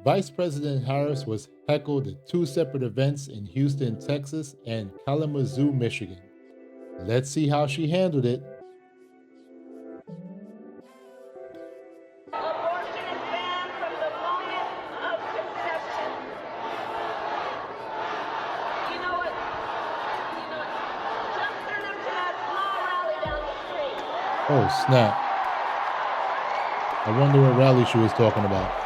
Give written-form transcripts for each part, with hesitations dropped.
Vice President Harris was heckled at two separate events in Houston, Texas, and Kalamazoo, Michigan. Let's see how she handled it. Abortion is banned from the moment of conception. You know what? Just send them to that small rally down the street. Oh, snap. I wonder what rally she was talking about.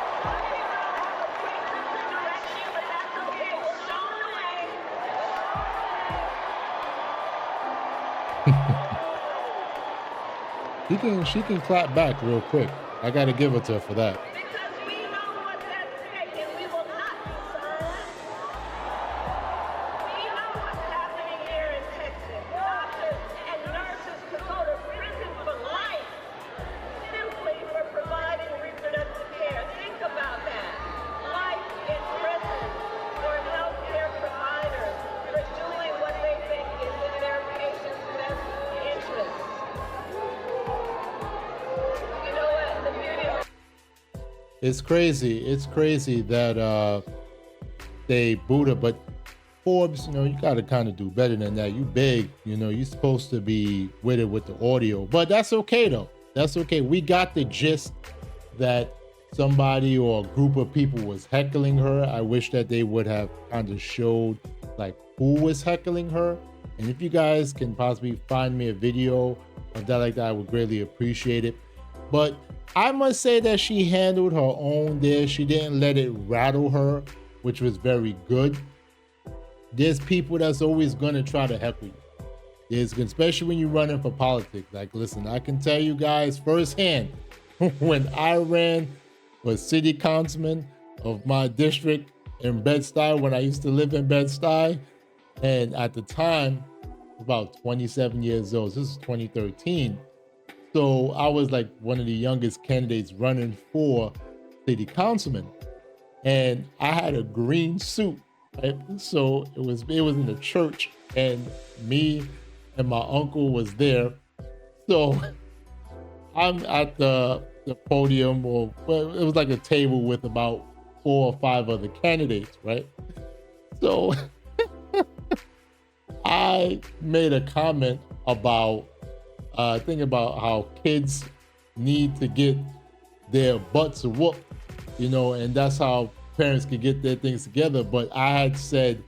She can clap back real quick. I gotta give it to her for that. Because we know what's at stake and we will not be silent. We know what's happening here in Texas. Doctors and nurses could go to prison for life simply for providing reproductive care. Think about that. Life in prison for healthcare providers for doing what they think is in their patients' best interest. You know what? The beauty of It's crazy that they booed her, but Forbes, you gotta kind of do better than that. You big, you're supposed to be with it with the audio, but that's okay though. That's okay. We got the gist that somebody or a group of people was heckling her. I wish that they would have kind of showed like who was heckling her. And if you guys can possibly find me a video of that like that, I would greatly appreciate it. But I must say that she handled her own there. She didn't let it rattle her, which was very good. There's people that's always gonna try to heckle you. Especially when you're running for politics. Like, listen, I can tell you guys firsthand, when I ran for city councilman of my district in Bed-Stuy, when I used to live in Bed-Stuy, and at the time, about 27 years old, this is 2013. So I was like one of the youngest candidates running for city councilman. And I had a green suit, right? So it was in the church, and me and my uncle was there. So I'm at the podium, or well, it was like a table with about 4 or 5 other candidates, right? So I made a comment about thinking about how kids need to get their butts whooped, and that's how parents can get their things together. But I had said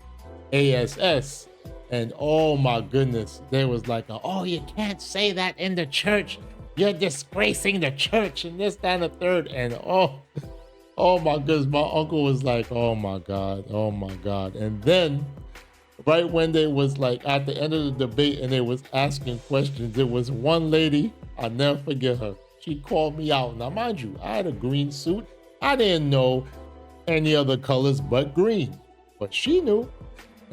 ASS, and oh my goodness, there was like, oh, you can't say that in the church. You're disgracing the church, and this, that, and the third. And oh my goodness, my uncle was like, oh my God. And then right when they was like at the end of the debate and they was asking questions, there was one lady, I'll never forget her. She called me out. Now, mind you, I had a green suit. I didn't know any other colors but green, but she knew.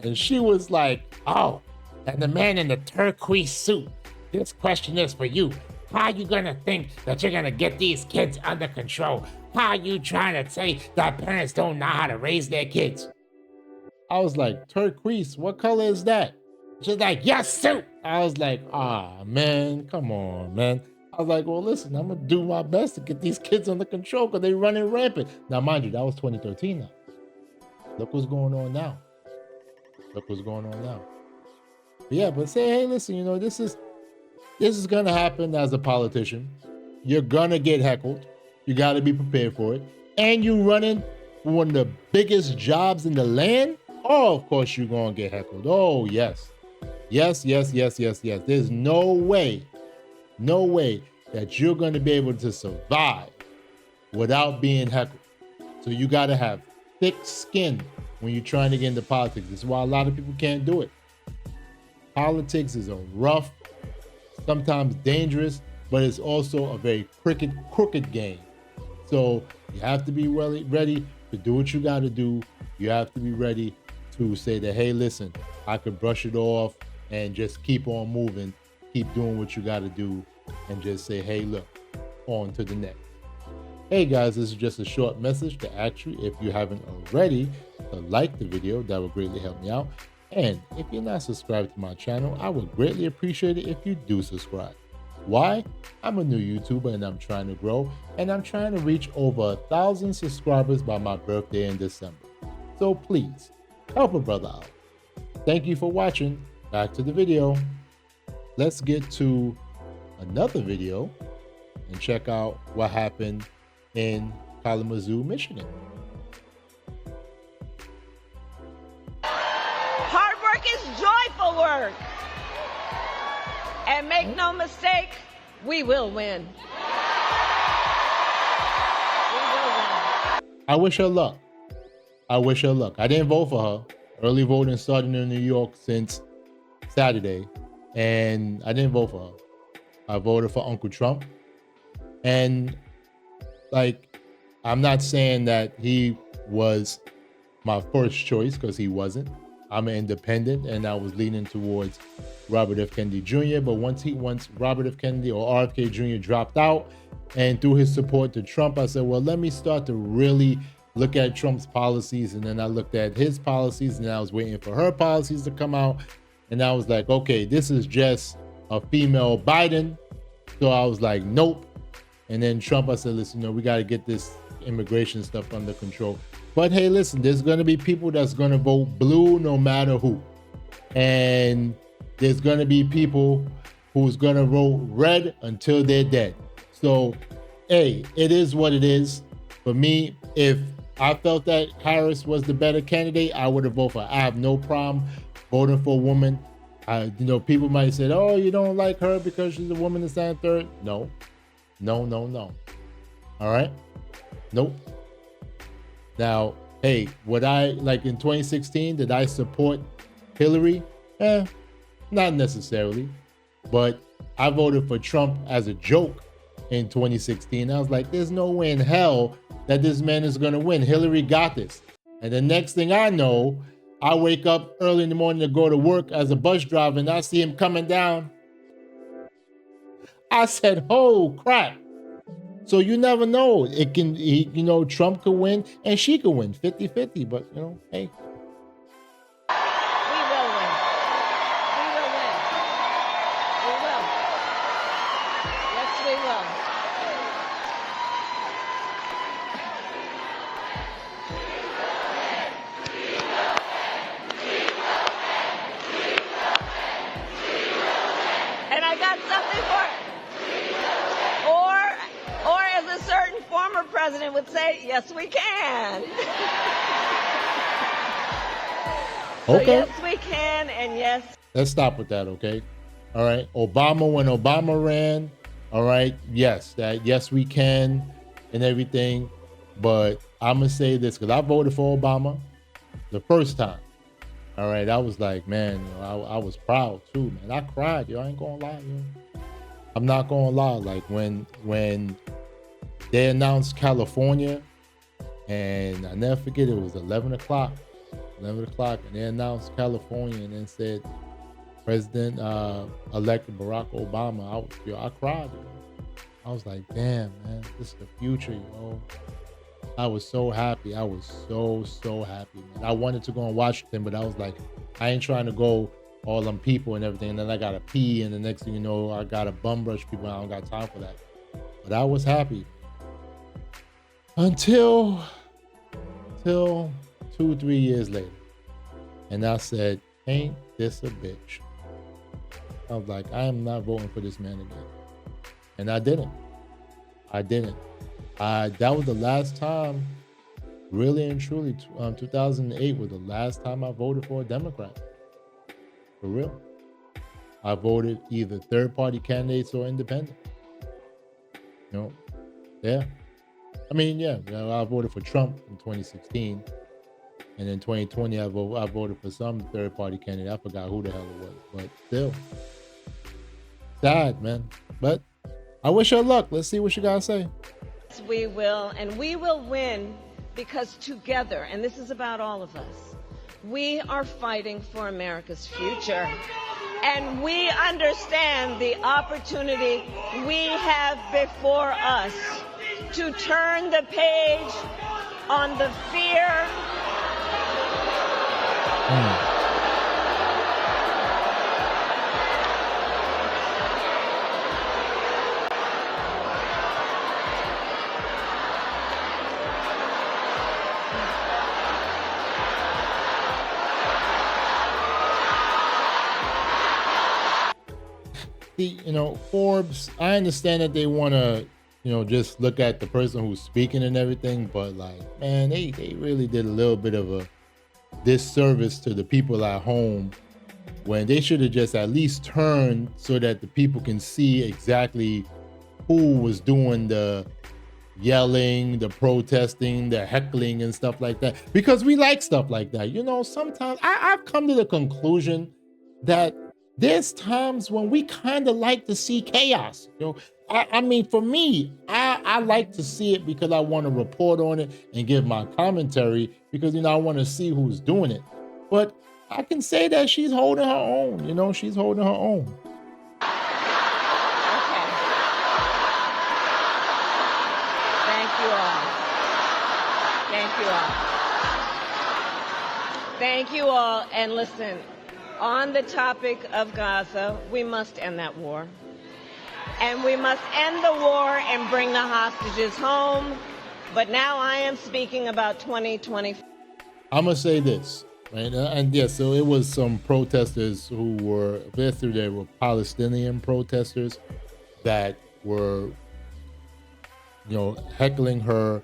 And she was like, oh, and the man in the turquoise suit, this question is for you. How are you gonna think that you're gonna get these kids under control? How are you trying to say that parents don't know how to raise their kids? I was like, turquoise, what color is that? She's like, yes, suit. I was like, man, come on, man. I was like, well, listen, I'm gonna do my best to get these kids under control because they're running rampant. Now, mind you, that was 2013 now. Look what's going on now. But yeah, but say, hey, listen, this is gonna happen as a politician. You're gonna get heckled. You gotta be prepared for it. And you running for one of the biggest jobs in the land. Oh, of course you're gonna get heckled. Oh, yes. Yes. There's no way that you're gonna be able to survive without being heckled. So you gotta have thick skin when you're trying to get into politics. This is why a lot of people can't do it. Politics is a rough, sometimes dangerous, but it's also a very crooked game. So you have to be ready to do what you gotta do. You have to be ready to say that, hey, listen, I could brush it off and just keep on moving, keep doing what you gotta do, and just say, hey, look, on to the next. Hey guys, this is just a short message to ask you, if you haven't already, to like the video. That would greatly help me out. And if you're not subscribed to my channel, I would greatly appreciate it if you do subscribe. Why? I'm a new YouTuber and I'm trying to grow, and I'm trying to reach over 1,000 subscribers by my birthday in December. So please, help a brother out. Thank you for watching. Back to the video. Let's get to another video and check out what happened in Kalamazoo, Michigan. Hard work is joyful work. And make no mistake, we will win. We will win. I wish her luck. I wish her luck. I didn't vote for her. Early voting started in New York since Saturday, and I didn't vote for her. I voted for Uncle Trump. And like, I'm not saying that he was my first choice, because he wasn't. I'm an independent, and I was leaning towards Robert F. Kennedy Jr. But once Robert F. Kennedy or RFK Jr. dropped out and threw his support to Trump, I said, well, let me start to really look at Trump's policies. And then I looked at his policies, and I was waiting for her policies to come out. And I was like, okay, this is just a female Biden. So I was like, nope. And then Trump, I said, listen, we got to get this immigration stuff under control. But hey, listen, there's going to be people that's going to vote blue no matter who. And there's going to be people who's going to vote red until they're dead. So, hey, it is what it is. For me, if I felt that Harris was the better candidate, I would have voted for her. I have no problem voting for a woman. People might say, oh, you don't like her because she's a woman that's standing third. No. All right? Nope. Now, hey, would I, like in 2016, did I support Hillary? Not necessarily. But I voted for Trump as a joke in 2016. I was like, there's no way in hell that this man is going to win. Hillary got this. And the next thing I know, I wake up early in the morning to go to work as a bus driver, and I see him coming down. I said, oh, crap. So you never know. Trump could win and she could win 50-50, but hey. We will win. We will win. We will. Yes, we will. And I got something for it. Or as a certain former president would say, yes, we can. Okay. So yes, we can, and yes. Let's stop with that, okay? All right. Obama, when Obama ran, all right, yes, we can and everything. But I'm going to say this, because I voted for Obama the first time. All right. I was like, man, I was proud too, man. I cried, I ain't going to lie, I'm not going to lie. Like when they announced California, and I never forget, it was 11 o'clock, and they announced California, and then said President-elect Barack Obama. I cried. I was like, damn, man, this is the future, I was so happy. I was so happy, man. I wanted to go and watch them, but I was like, I ain't trying to go all them people and everything, and then I gotta pee, and the next thing you know, I gotta bum rush people. I don't got time for that. But I was happy until 2-3 years later, and I said, ain't this a bitch? I was like, I am not voting for this man again. And I didn't. That was the last time, really and truly, 2008 was the last time I voted for a Democrat. For real. I voted either third-party candidates or independent. Yeah. I mean, yeah, I voted for Trump in 2016. And in 2020, I voted for some third-party candidate. I forgot who the hell it was. But still, sad, man. But I wish her luck. Let's see what you gotta say. We will, and we will win, because together, and this is about all of us, we are fighting for America's future. And we understand the opportunity we have before us to turn the page on the fear Forbes, I understand that they want to, just look at the person who's speaking and everything, but like, man, they really did a little bit of a disservice to the people at home when they should have just at least turned so that the people can see exactly who was doing the yelling, the protesting, the heckling and stuff like that. Because we like stuff like that. Sometimes I've come to the conclusion that there's times when we kind of like to see chaos. I mean, for me, I like to see it because I want to report on it and give my commentary because, I want to see who's doing it. But I can say that she's holding her own. She's holding her own. Okay. Thank you all. Thank you all. Thank you all. And listen, on the topic of Gaza, we must end that war. And we must end the war and bring the hostages home. But now I am speaking about 2020. I'm going to say this. Right? And yeah, so it was some protesters who were, yesterday were Palestinian protesters that were, heckling her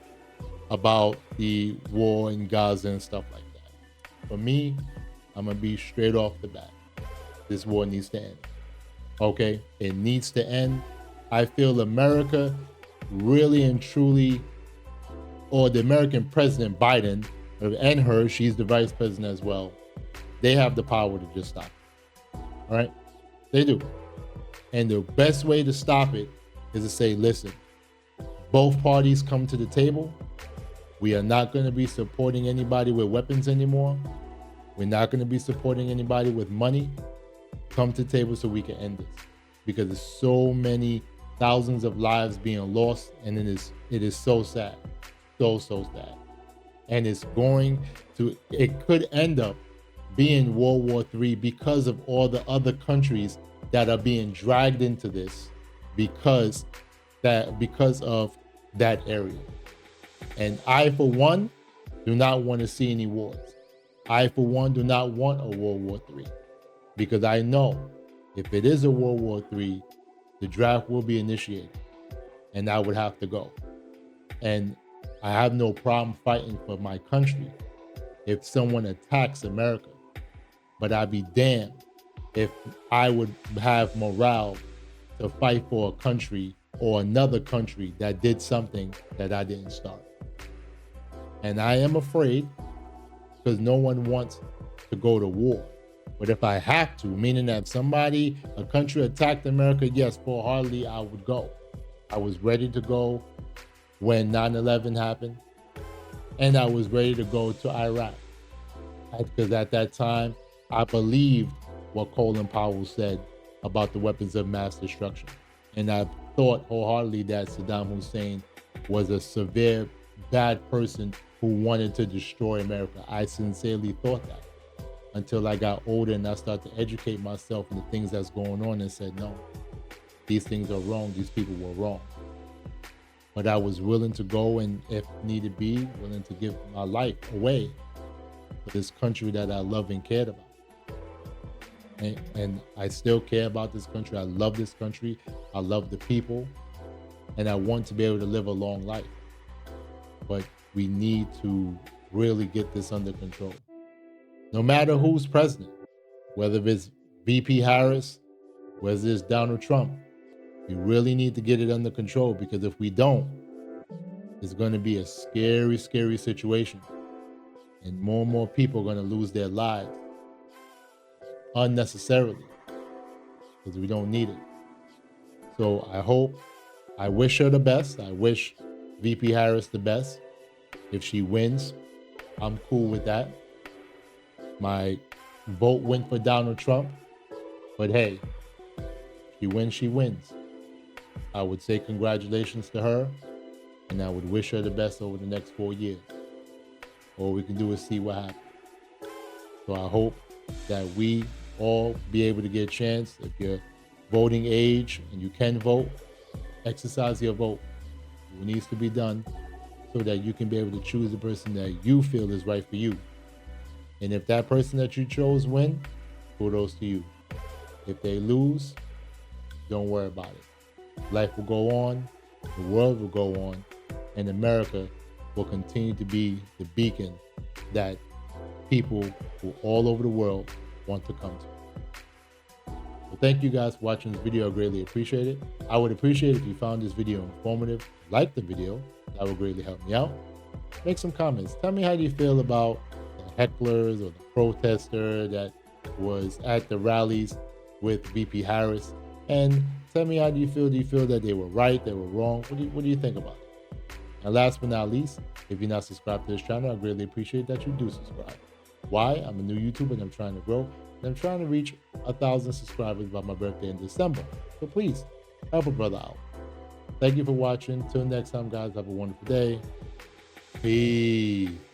about the war in Gaza and stuff like that. For me, I'm going to be straight off the bat. This war needs to end. Okay? It needs to end. I feel America really and truly, or the American President Biden, and her, she's the vice president as well, they have the power to just stop it. All right? They do. And the best way to stop it is to say, listen, both parties come to the table. We are not going to be supporting anybody with weapons anymore. We're not going to be supporting anybody with money. Come to the table so we can end this. Because there's so many thousands of lives being lost, and it is so sad. So sad. And it could end up being World War III because of all the other countries that are being dragged into this because of that area. And I, for one, do not want to see any wars. I, for one, do not want a World War III because I know if it is a World War III, the draft will be initiated and I would have to go. And I have no problem fighting for my country if someone attacks America, but I'd be damned if I would have morale to fight for a country or another country that did something that I didn't start. And I am afraid because no one wants to go to war. But if I have to, meaning that a country attacked America, yes, full-heartedly, I would go. I was ready to go when 9/11 happened, and I was ready to go to Iraq. Because at that time, I believed what Colin Powell said about the weapons of mass destruction. And I thought wholeheartedly that Saddam Hussein was a severe, bad person who wanted to destroy America. I sincerely thought that until I got older and I started to educate myself in the things that's going on and said, no, these things are wrong. These people were wrong. But I was willing to go and, if needed be, willing to give my life away for this country that I love and cared about. And I still care about this country. I love this country. I love the people. And I want to be able to live a long life. But we need to really get this under control. No matter who's president, whether it's VP Harris, whether it's Donald Trump, we really need to get it under control, because if we don't, it's going to be a scary, scary situation. And more people are going to lose their lives unnecessarily because we don't need it. So I wish her the best. I wish VP Harris the best. If she wins, I'm cool with that. My vote went for Donald Trump, but hey, she wins, she wins. I would say congratulations to her, and I would wish her the best over the next 4 years. All we can do is see what happens. So I hope that we all be able to get a chance. If you're voting age and you can vote, exercise your vote. It needs to be done so that you can be able to choose the person that you feel is right for you. And if that person that you chose win, kudos to you. If they lose, don't worry about it. Life will go on, the world will go on, and America will continue to be the beacon that people who all over the world want to come to. Well, thank you guys for watching this video. I greatly appreciate it. I would appreciate if you found this video informative, like the video. That would greatly help me out. Make some comments. Tell me how you feel about the hecklers or the protester that was at the rallies with VP Harris. And tell me how you feel. Do you feel that they were right, they were wrong? What do you think about it? And last but not least, if you're not subscribed to this channel, I greatly appreciate that you do subscribe. Why? I'm a new YouTuber and I'm trying to grow. And I'm trying to reach 1,000 subscribers by my birthday in December. So please, help a brother out. Thank you for watching. Till next time, guys, have a wonderful day. Peace.